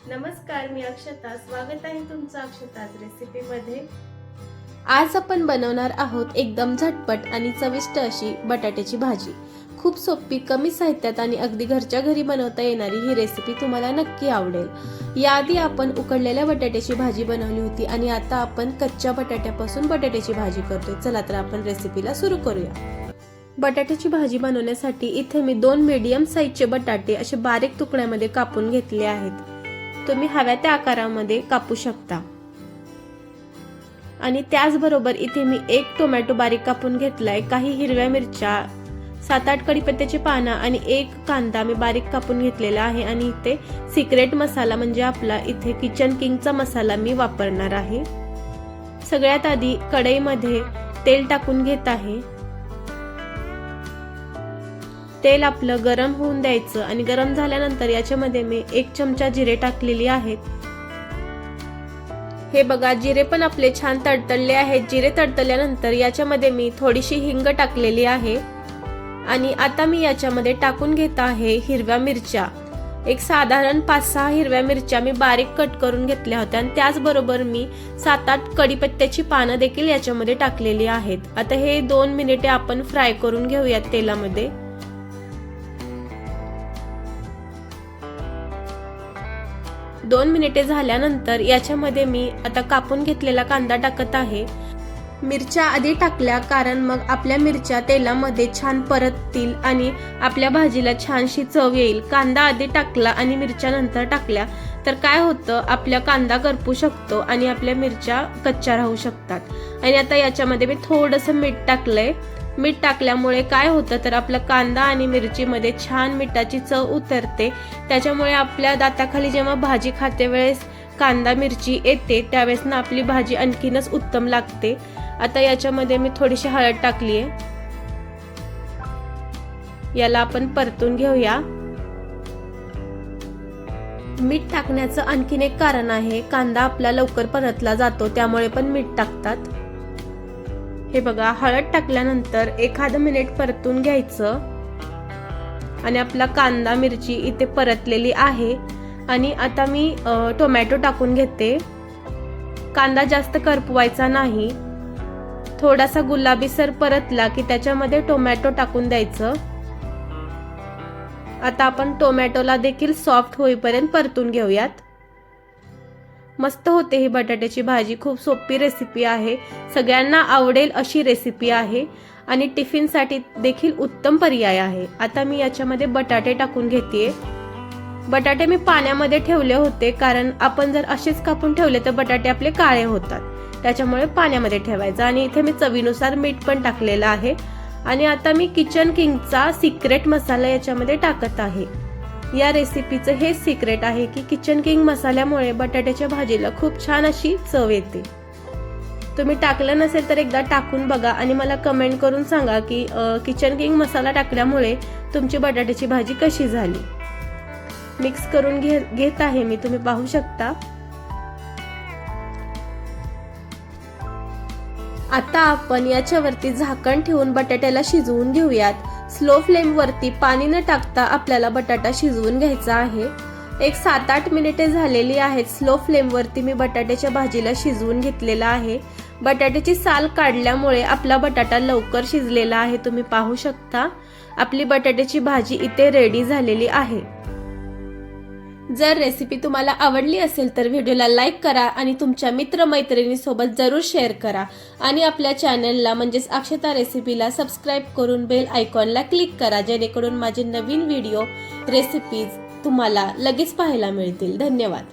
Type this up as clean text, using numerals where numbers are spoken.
नमस्कार, मी अक्षता. स्वागत आहे तुमचं अक्षताज रेसिपीमध्ये. आज आपण बनवणार आहोत एकदम झटपट आणि चविष्ट अशी बटाट्याची भाजी. खूप सोपी, कमी साहित्यात आणि अगदी घरच्या घरी बनवता येणारी ही रेसिपी तुम्हाला नक्की आवडेल. याआधी आपण उकडलेल्या बटाट्याची भाजी बनवली होती आणि आता आपण कच्च्या बटाट्यापासून बटाट्याची भाजी करतोय. चला तर आपण रेसिपीला सुरू करूया. बटाट्याची भाजी बनवण्यासाठी इथे मी 2 मीडियम साईजचे बटाटे असे बारीक तुकड्यामध्ये कापून घेतले आहेत. तुम्ही हव्या त्या आकारामध्ये कापू शकता. आणि त्याचबरोबर इथे मी 1 टोमॅटो बारीक कापून घेतलाय, काही हिरव्या मिरच्या, 7-8 कढीपत्त्याची पानं आणि 1 कांदा मी बारीक कापून घेतलेला आहे. आणि इथे सिक्रेट मसाला म्हणजे आपला इथे किचन किंगचा मसाला मी वापरणार आहे. सगळ्यात आधी कढईमध्ये तेल टाकून घेत आहे. तेल आपलं गरम होऊन द्यायचं आणि गरम झाल्यानंतर याच्यामध्ये मी 1 चमचा जिरे टाकलेली आहेत. हे बघा, जिरे पण आपले छान तडतडले आहेत. जिरे तडतडल्यानंतर याच्यामध्ये मी थोडीशी हिंग टाकलेली आहे. आणि आता मी याच्यामध्ये टाकून घेत आहे हिरव्या मिरच्या. एक साधारण 5-6 हिरव्या मिरच्या मी बारीक कट करून घेतल्या होत्या. आणि त्याचबरोबर मी 7-8 कढीपत्त्याची पानं देखील याच्यामध्ये टाकलेली आहेत. आता हे 2 मिनिटे आपण फ्राय करून घेऊयात तेलामध्ये. 2 मिनिटे झाल्यानंतर याच्यामध्ये मी आता कापून घेतलेला कांदा टाकत आहे. मिरच्या आधी टाकल्या कारण मग आपल्या मिरच्या तेलामध्ये छान परततील आणि आपल्या भाजीला छानशी चव येईल. कांदा आधी टाकला आणि मिरच्या नंतर टाकल्या तर काय होतं, आपल्या कांदा करपू शकतो आणि आपल्या मिरच्या कच्च्या राहू शकतात. आणि आता याच्यामध्ये मी थोडंसं मीठ टाकलंय. मीठ टाकल्यामुळे काय होतं तर आपला कांदा आणि मिरचीमध्ये छान मिठाची चव उतरते. त्याच्यामुळे आपल्या दाताखाली जेव्हा भाजी खाते वेळेस कांदा मिरची येते त्यावेळेस ना आपली भाजी आणखीनच उत्तम लागते. आता याच्यामध्ये मी थोडीशी हळद टाकली आहे. याला आपण परतून घेऊया. मीठ टाकण्याचं आणखीन एक कारण आहे, कांदा आपला लवकर परतला जातो त्यामुळे पण मीठ टाकतात. हे बघा, हळद टाकल्यानंतर 1 मिनिट परतून घ्यायचं. आणि आपला कांदा मिरची इथे परतलेली आहे. आणि आता मी टोमॅटो टाकून घेते. कांदा जास्त करपवायचा नाही, थोडासा गुलाबीसर परतला की त्याच्यामध्ये टोमॅटो टाकून द्यायचं. आता आपण टोमॅटोला देखील सॉफ्ट होईपर्यंत परतून घेऊयात. मस्त होते ही बटाट्याची भाजी. खूप सोपी रेसिपी आहे, सगळ्यांना आवडेल अशी रेसिपी आहे आणि टिफिनसाठी देखील उत्तम पर्याय आहे. आता मी याच्यामध्ये बटाटे टाकून घेते. बटाटे मी पाण्यामध्ये ठेवले होते कारण आपण जर असेच कापून ठेवले तर बटाटे आपले काळे होतात, त्याच्यामुळे पाण्यामध्ये ठेवायचं. आणि इथे मी चवीनुसार मीठ पण टाकलेलं आहे. आणि आता मी किचन किंगचा सिक्रेट मसाला याच्यामध्ये टाकत आहे. या रेसिपीचं हे सिक्रेट आहे की किचन किंग मसाल्यामुळे बटाट्याच्या भाजीला खूप छान अशी चव येते. तुम्ही टाकलं नसेल तर एकदा टाकून बघा आणि मला कमेंट करून सांगा की किचन किंग मसाला टाकल्यामुळे तुमची बटाट्याची भाजी कशी झाली. मिक्स करून घेत आहे मी, तुम्ही पाहू शकता. आता आपण याच्यावरती झाकण ठेवून बटाट्याला शिजवून घेऊयात. स्लो फ्लेम वरती पाणी न टाकता आपल्याला बटाटा शिजवून घ्यायचा आहे. एक 7-8 मिनिटे झालेली आहेत. स्लो फ्लेम वरती मी बटाट्याच्या भाजीला शिजवून घेतलेला आहे. बटाट्याची साल काढल्यामुळे आपला बटाटा लवकर शिजलेला आहे. तुम्ही पाहू शकता आपली बटाट्याची भाजी इथे रेडी झालेली आहे. जर रेसिपी तुम्हाला आवडली असेल तर व्हिडिओला लाईक करा आणि तुमच्या मित्रमैत्रिणींसोबत जरूर शेअर करा. आणि आपल्या चॅनलला म्हणजेच अक्षता रेसिपीला सबस्क्राईब करून बेल आयकॉनला क्लिक करा, जेणेकरून माझे नवीन व्हिडिओ रेसिपीज तुम्हाला लगेच पाहायला मिळतील. धन्यवाद.